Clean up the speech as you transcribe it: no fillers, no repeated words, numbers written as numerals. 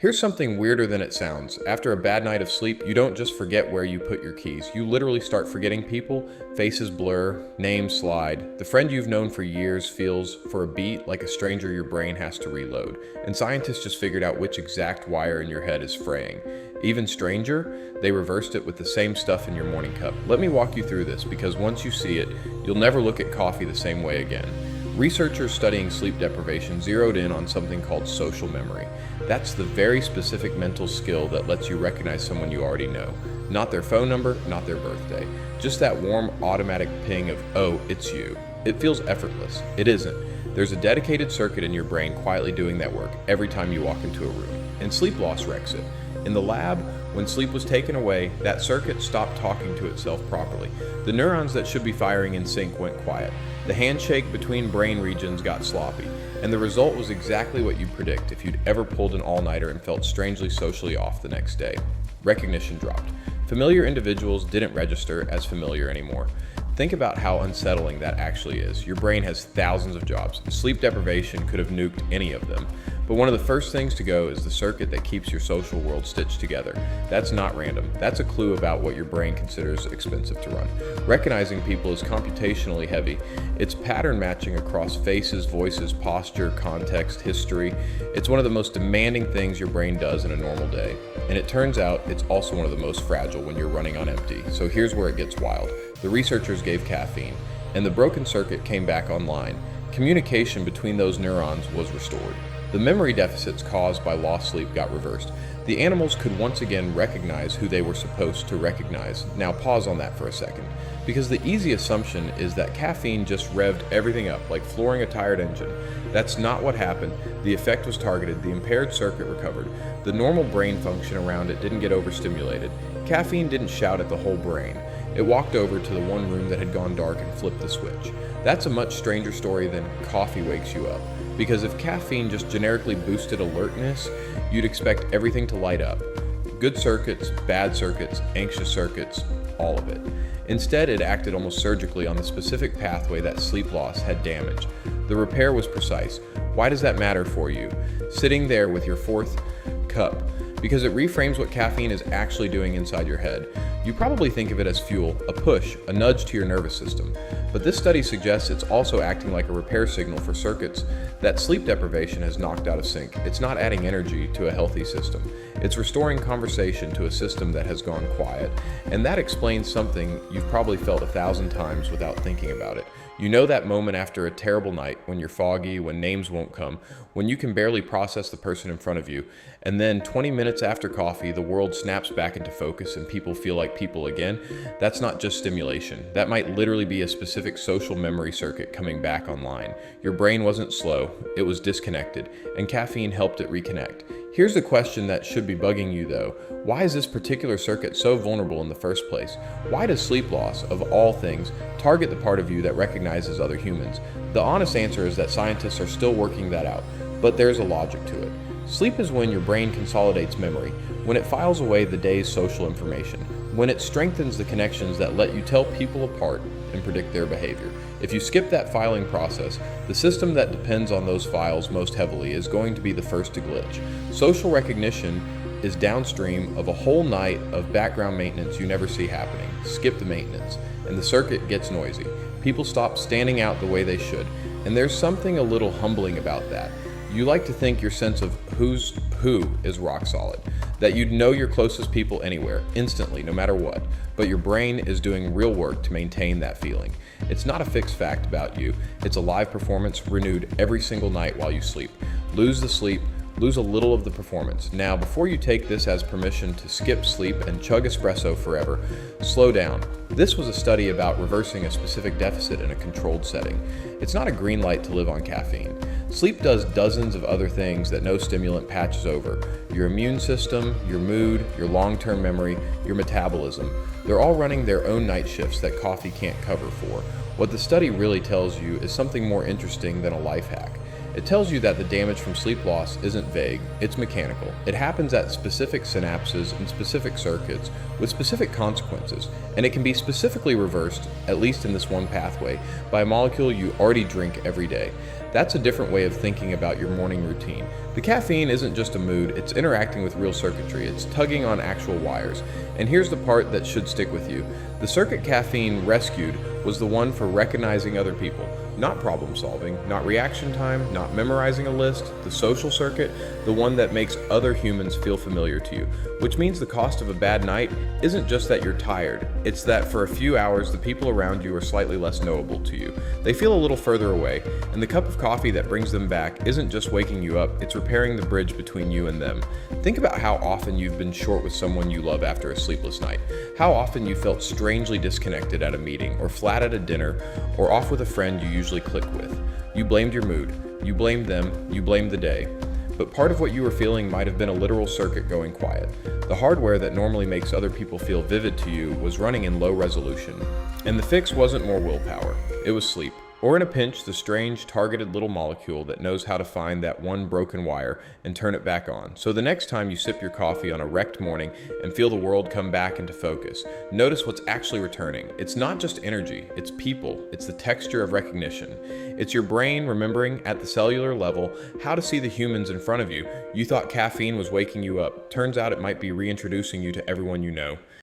Here's something weirder than it sounds. After a bad night of sleep, you don't just forget where you put your keys. You literally start forgetting people, faces blur, names slide. The friend you've known for years feels, for a beat, like a stranger your brain has to reload. And scientists just figured out which exact wire in your head is fraying. Even stranger, they reversed it with the same stuff in your morning cup. Let me walk you through this, because once you see it, you'll never look at coffee the same way again. Researchers studying sleep deprivation zeroed in on something called social memory. That's the very specific mental skill that lets you recognize someone you already know. Not their phone number, not their birthday. Just that warm, automatic ping of, oh, it's you. It feels effortless. It isn't. There's a dedicated circuit in your brain quietly doing that work every time you walk into a room. And sleep loss wrecks it. In the lab, when sleep was taken away, that circuit stopped talking to itself properly. The neurons that should be firing in sync went quiet. The handshake between brain regions got sloppy, and the result was exactly what you'd predict if you'd ever pulled an all-nighter and felt strangely socially off the next day. Recognition dropped. Familiar individuals didn't register as familiar anymore. Think about how unsettling that actually is. Your brain has thousands of jobs. Sleep deprivation could have nuked any of them. But one of the first things to go is the circuit that keeps your social world stitched together. That's not random. That's a clue about what your brain considers expensive to run. Recognizing people is computationally heavy. It's pattern matching across faces, voices, posture, context, history. It's one of the most demanding things your brain does in a normal day. And it turns out it's also one of the most fragile when you're running on empty. So here's where it gets wild. The researchers gave caffeine, and the broken circuit came back online. Communication between those neurons was restored. The memory deficits caused by lost sleep got reversed. The animals could once again recognize who they were supposed to recognize. Now pause on that for a second, because the easy assumption is that caffeine just revved everything up like flooring a tired engine. That's not what happened. The effect was targeted, the impaired circuit recovered. The normal brain function around it didn't get overstimulated. Caffeine didn't shout at the whole brain. It walked over to the one room that had gone dark and flipped the switch. That's a much stranger story than coffee wakes you up. Because if caffeine just generically boosted alertness, you'd expect everything to light up. Good circuits, bad circuits, anxious circuits, all of it. Instead, it acted almost surgically on the specific pathway that sleep loss had damaged. The repair was precise. Why does that matter for you? Sitting there with your fourth cup, because it reframes what caffeine is actually doing inside your head. You probably think of it as fuel, a push, a nudge to your nervous system. But this study suggests it's also acting like a repair signal for circuits that sleep deprivation has knocked out of sync. It's not adding energy to a healthy system. It's restoring conversation to a system that has gone quiet. And that explains something you've probably felt 1,000 times without thinking about it. You know that moment after a terrible night when you're foggy, when names won't come, when you can barely process the person in front of you, and then 20 minutes after coffee, the world snaps back into focus and people feel like people again. That's not just stimulation. That might literally be a specific social memory circuit coming back online. Your brain wasn't slow, it was disconnected, and caffeine helped it reconnect. Here's the question that should be bugging you though. Why is this particular circuit so vulnerable in the first place? Why does sleep loss, of all things, target the part of you that recognizes other humans? The honest answer is that scientists are still working that out, but there's a logic to it. Sleep is when your brain consolidates memory, when it files away the day's social information, when it strengthens the connections that let you tell people apart and predict their behavior. If you skip that filing process, the system that depends on those files most heavily is going to be the first to glitch. Social recognition is downstream of a whole night of background maintenance you never see happening. Skip the maintenance, and the circuit gets noisy. People stop standing out the way they should, and there's something a little humbling about that. You like to think your sense of who's who is rock solid, that you'd know your closest people anywhere, instantly, no matter what, but your brain is doing real work to maintain that feeling. It's not a fixed fact about you, it's a live performance renewed every single night while you sleep. Lose the sleep, lose a little of the performance. Now, before you take this as permission to skip sleep and chug espresso forever, slow down. This was a study about reversing a specific deficit in a controlled setting. It's not a green light to live on caffeine. Sleep does dozens of other things that no stimulant patches over. Your immune system, your mood, your long-term memory, your metabolism. They're all running their own night shifts that coffee can't cover for. What the study really tells you is something more interesting than a life hack. It tells you that the damage from sleep loss isn't vague, it's mechanical. It happens at specific synapses and specific circuits with specific consequences, and it can be specifically reversed, at least in this one pathway, by a molecule you already drink every day. That's a different way of thinking about your morning routine. The caffeine isn't just a mood, it's interacting with real circuitry, it's tugging on actual wires. And here's the part that should stick with you. The circuit caffeine rescued was the one for recognizing other people. Not problem solving, not reaction time, not memorizing a list, the social circuit, the one that makes other humans feel familiar to you. Which means the cost of a bad night isn't just that you're tired, it's that for a few hours the people around you are slightly less knowable to you. They feel a little further away, and the cup of coffee that brings them back isn't just waking you up, it's repairing the bridge between you and them. Think about how often you've been short with someone you love after a sleepless night. How often you felt strangely disconnected at a meeting, or flat at a dinner, or off with a friend you usually click with. You blamed your mood, you blamed them, you blamed the day. But part of what you were feeling might have been a literal circuit going quiet. The hardware that normally makes other people feel vivid to you was running in low resolution. And the fix wasn't more willpower, it was sleep. Or in a pinch, the strange, targeted little molecule that knows how to find that one broken wire and turn it back on. So the next time you sip your coffee on a wrecked morning and feel the world come back into focus, notice what's actually returning. It's not just energy, it's people, it's the texture of recognition. It's your brain remembering at the cellular level how to see the humans in front of you. You thought caffeine was waking you up. Turns out it might be reintroducing you to everyone you know.